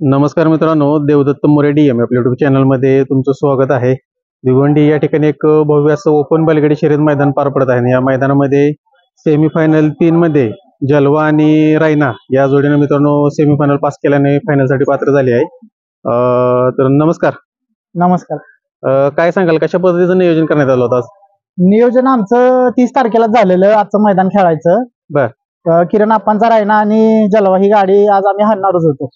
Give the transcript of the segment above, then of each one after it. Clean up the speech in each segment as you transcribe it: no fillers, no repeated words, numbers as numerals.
नमस्कार मित्रांनो, देवदत्त मोरे डीएम आपल्या युट्यूब चॅनलमध्ये तुमचं स्वागत आहे. भिवंडी या ठिकाणी एक भव्य असं ओपन बैलगाडी शर्यत मैदान पार पडत आहे. या मैदानामध्ये सेमीफायनल 3 मध्ये जलवा आणि रायना या जोडीने मित्रांनो सेमीफायनल पास केल्याने फायनलसाठी पात्र झाली आहे. तर नमस्कार. नमस्कार. काय सांगाल, कशा पद्धतीचं नियोजन करण्यात आलं होतं आज? नियोजन आमचं 30 तारखेला झालेलं, आजचं मैदान खेळायचं. बर. किरण आप्पांचा रायना आणि जलवा ही गाडी आज आम्ही हाणणारच होतो.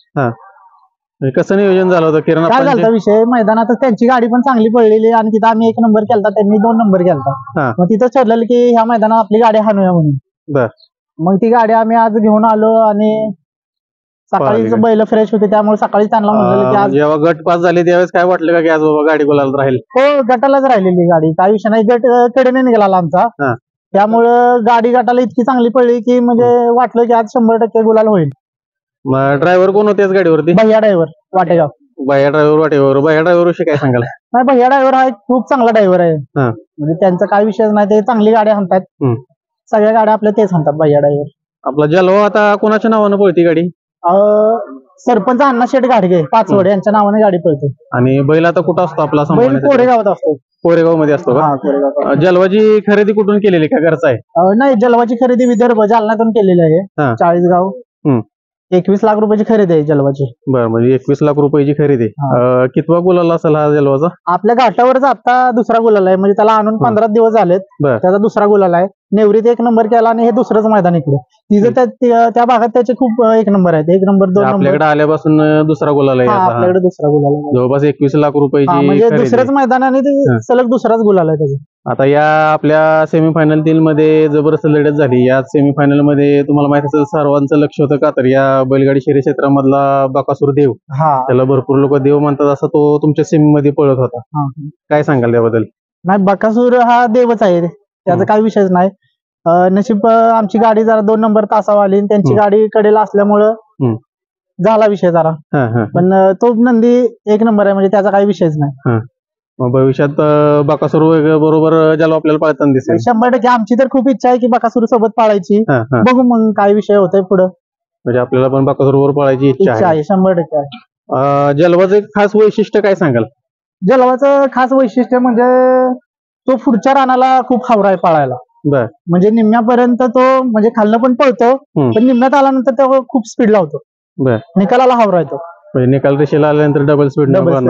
कसं नियोजन झालं होतं? किरण काय झालं विषय, मैदानातच त्यांची गाडी पण चांगली पडलेली आणि तिथं आम्ही 1 नंबर केलता, त्यांनी 2 नंबर केलता. मग तिथं ठरलेलं की ह्या मैदानात आपली गाडी हाणूया म्हणून. बर. मग ती गाडी आम्ही आज घेऊन आलो आणि सकाळीच बैल फ्रेश होते, त्यामुळे सकाळी त्यांना म्हणलं की आज जेव्हा गट पास झाले त्यावेळेस काय वाटलं का की आज बाबा गाडी गुलाल राहील? हो, गटालाच राहिलेली गाडी, काय विषय नाही. गट कडेने निघाला आमचा, त्यामुळं गाडी गटाला इतकी चांगली पडली की म्हणजे वाटलं की आज 100% गुलाल होईल. मग ड्रायव्हर कोण होते गाडीवरती? भैया ड्रायव्हर वाटेगाव. भैया ड्रायव्हर विषयी काय सांगाल? नाही, भैया ड्रायव्हर हा एक खूप चांगला ड्रायव्हर आहे. म्हणजे त्यांचा काय विषय नाही, ते चांगली गाड्या हाणतात. सगळ्या गाड्या आपल्या तेच हाणतात भैया ड्रायव्हर. आपला जलवा आता कोणाच्या नावानं पळती गाडी? सरपंच अण्णा शेठ गाडगे पाचवड यांच्या नावाने गाडी पळते. आणि बैल आता कुठं असतो आपला? बैल कोरेगावात असतो. कोरेगाव मध्ये असतो का? कोरेगाव. जलवाची खरेदी कुठून केलेली का घरचा आहे? नाही, जलवाची खरेदी विदर्भ जालन्यातून केलेली आहे. 40 गाव. 21 लाख रुपयाची खरेदी आहे जलवाची. बरं, म्हणजे 21 लाख रुपयाची खरेदी. कितवा गुलाल असेल हा जलवाचा? आपल्या घाटावरच आता दुसरा गुलाल आहे, म्हणजे त्याला आणून 15 दिवस झालेत. त्याचा दुसरा गुलाल आहे. नेवरीत 1 नंबर केला आणि हे दुसरंच मैदान इकडे. तिचं त्या भागात त्याचे खूप 1 नंबर आहेत. 1 नंबर 2 नंबर आपल्याकडे आल्यापासून दुसरा गुलाल आहे. आपल्याकडे दुसरा गुलाल आहे. जवळपास 21 लाख रुपयाची म्हणजे दुसरंच मैदान आणि सलग दुसराच गुलाल आहे त्याचा. आता या आपल्या सेमीफायनल 3 मध्ये जबरदस्त लढत झाली. या सेमीफायनल मध्ये तुम्हाला माहिती असेल सर्वांचं लक्ष होतं का, तर या बैलगाडी शर्यत क्षेत्रामधला बकासूर देव, त्याला भरपूर लोक देव म्हणतात, असं तो तुमच्या सेमी मध्ये पळत होता. काय सांगाल त्याबद्दल? नाही, बकासूर हा देवच आहे, त्याचा काही विषयच नाही. नशीब आमची गाडी जरा 2 नंबर तासावर आली, त्यांची गाडी कडेला असल्यामुळं झाला विषय जरा. पण तो नंदी 1 नंबर आहे, म्हणजे त्याचा काही विषयच नाही. भविष्यात बकासूर बरोबर ज्याला आपल्याला पाळताना दिसेल? 100% आमची तर खूप इच्छा आहे की बकासूर सोबत पाळायची. बघू मग काय विषय होतोय पुढे. म्हणजे आपल्याला पण बकासूर बरोबर पाळायची इच्छा आहे. 100% आहे. जलवाचं एक खास वैशिष्ट्य काय सांगाल? जलवाचं खास वैशिष्ट्य म्हणजे तो पुढच्या रानाला खूप हावरा आहे पाळायला. म्हणजे निम्म्यापर्यंत तो म्हणजे खालनं पण पळतो, पण निम्म्यात आल्यानंतर तो खूप स्पीड लावतो. निकालाला हावरा येतो. म्हणजे निकाल रेषेला आल्यानंतर डबल स्पीड जलवा.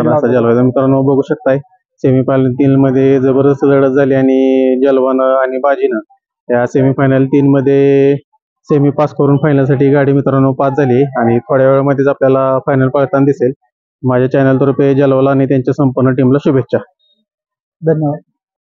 मित्रांनो बघू शकताय, सेमीफायनल 3 मध्ये जबरदस्त लढत झाली आणि जलवानं आणि बाजीनं या सेमीफायनल 3 मध्ये सेमी पास करून फायनल साठी गाडी मित्रांनो पास झाली. आणि थोड्या वेळामध्येच आपल्याला फायनल पळताना दिसेल. माझ्या चॅनल तर्फे जलवाला आणि त्यांच्या संपूर्ण टीमला शुभेच्छा. धन्यवाद.